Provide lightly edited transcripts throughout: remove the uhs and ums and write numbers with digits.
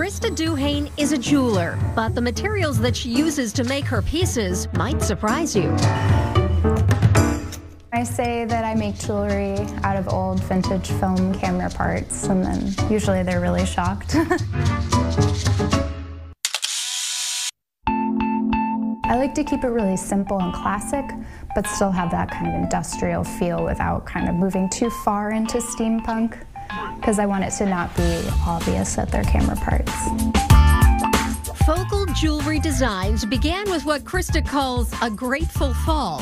Krista Duhane is a jeweler, but the materials that she uses to make her pieces might surprise you. I say that I make jewelry out of old vintage film camera parts, and then usually they're really shocked. I like to keep it really simple and classic, but still have that kind of industrial feel without kind of moving too far into steampunk, because I want it to not be obvious that they're camera parts. Focal Jewelry Designs began with what Krista calls a grateful fall.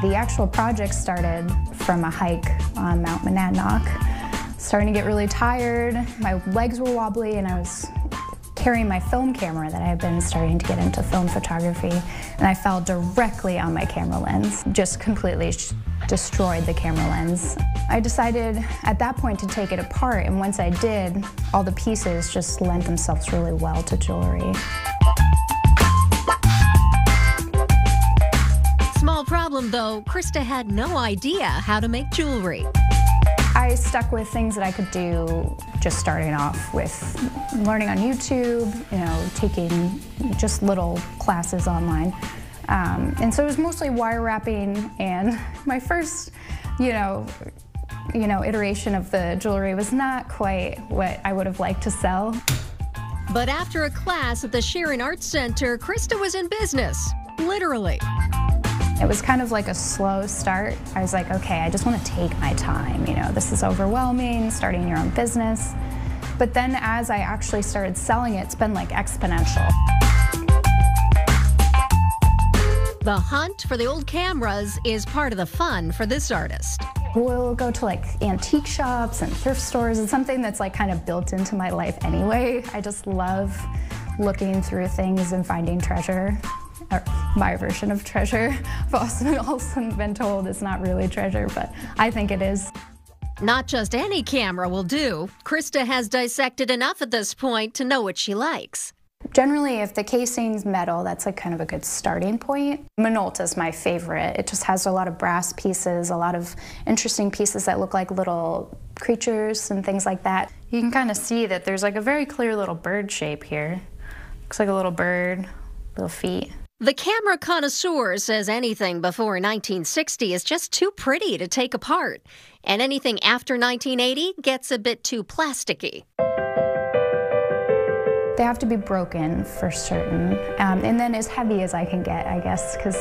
The actual project started from a hike on Mount Monadnock. Starting to get really tired, my legs were wobbly, and I was carrying my film camera that I had been starting to get into film photography, and I fell directly on my camera lens, just completely destroyed the camera lens. I decided at that point to take it apart, and once I did, all the pieces just lent themselves really well to jewelry. Small problem though, Krista had no idea how to make jewelry. I stuck with things that I could do just starting off with learning on YouTube, taking just little classes online. And so it was mostly wire wrapping, and my first, iteration of the jewelry was not quite what I would have liked to sell. But after a class at the Sharon Arts Center, Krista was in business, literally. It was kind of like a slow start. I was like, okay, I just want to take my time. This is overwhelming, starting your own business. But then as I actually started selling it, it's been like exponential. The hunt for the old cameras is part of the fun for this artist. We'll go to like antique shops and thrift stores. It's something that's like kind of built into my life anyway. I just love looking through things and finding treasure. Or my version of treasure. I've also been told it's not really treasure, but I think it is. Not just any camera will do. Krista has dissected enough at this point to know what she likes. Generally, if the casing's metal, that's like kind of a good starting point. Minolta's my favorite. It just has a lot of brass pieces, a lot of interesting pieces that look like little creatures and things like that. You can kind of see that there's like a very clear little bird shape here. Looks like a little bird, little feet. The camera connoisseur says anything before 1960 is just too pretty to take apart, and anything after 1980 gets a bit too plasticky. They have to be broken for certain, and then as heavy as I can get, I guess, because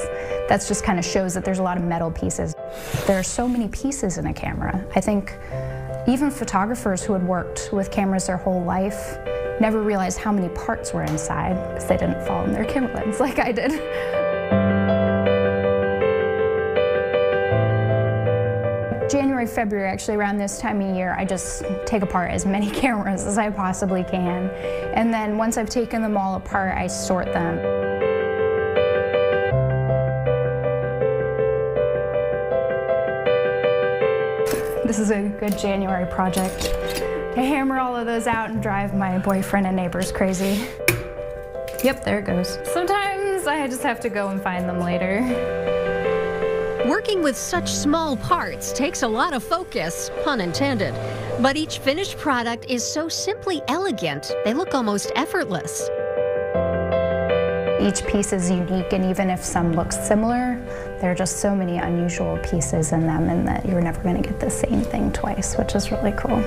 that just kind of shows that there's a lot of metal pieces. There are so many pieces in a camera. I think even photographers who had worked with cameras their whole life never realized how many parts were inside because they didn't fall in their camera lens like I did. January, February, actually around this time of year, I just take apart as many cameras as I possibly can. And then once I've taken them all apart, I sort them. This is a good January project. I hammer all of those out and drive my boyfriend and neighbors crazy. Yep, there it goes. Sometimes I just have to go and find them later. Working with such small parts takes a lot of focus, pun intended. But each finished product is so simply elegant, they look almost effortless. Each piece is unique, and even if some look similar, there are just so many unusual pieces in them, and that you're never going to get the same thing twice, which is really cool.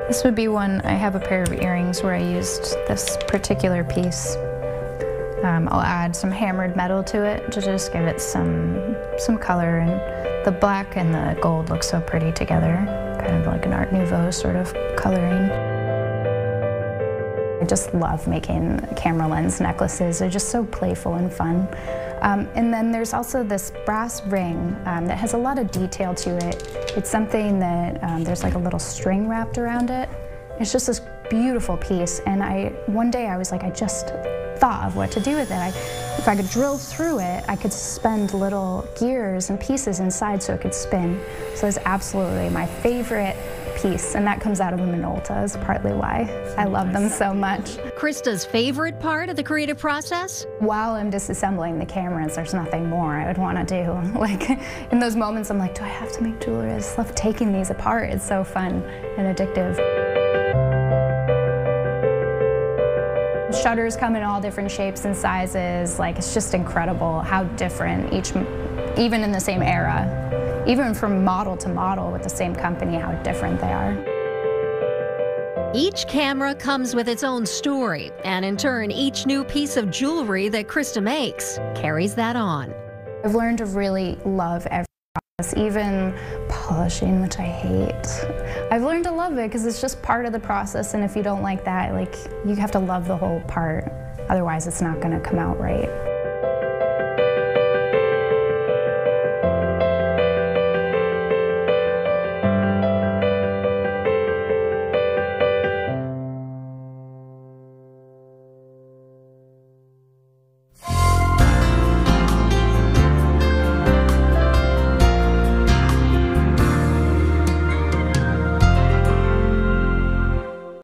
This would be one. I have a pair of earrings where I used this particular piece. I'll add some hammered metal to it to just give it some color, and the black and the gold look so pretty together, kind of like an Art Nouveau sort of coloring. I just love making camera lens necklaces. They're just so playful and fun. And then there's also this brass ring that has a lot of detail to it. It's something that there's like a little string wrapped around it. It's just this beautiful piece, and one day I was like, I just thought of what to do with it. If I could drill through it, I could suspend little gears and pieces inside so it could spin. So it's absolutely my favorite piece, and that comes out of a Minolta is partly why I love them so much. Krista's favorite part of the creative process? While I'm disassembling the cameras, there's nothing more I would want to do. Like in those moments, I'm like, do I have to make jewelry? I just love taking these apart. It's so fun and addictive. Shutters come in all different shapes and sizes. Like, it's just incredible how different each, even in the same era, even from model to model with the same company, how different they are. Each camera comes with its own story, and in turn, each new piece of jewelry that Krista makes carries that on. I've learned to really love every process, even polishing, which I hate. I've learned to love it because it's just part of the process, and if you don't like that, like, you have to love the whole part. Otherwise, it's not going to come out right.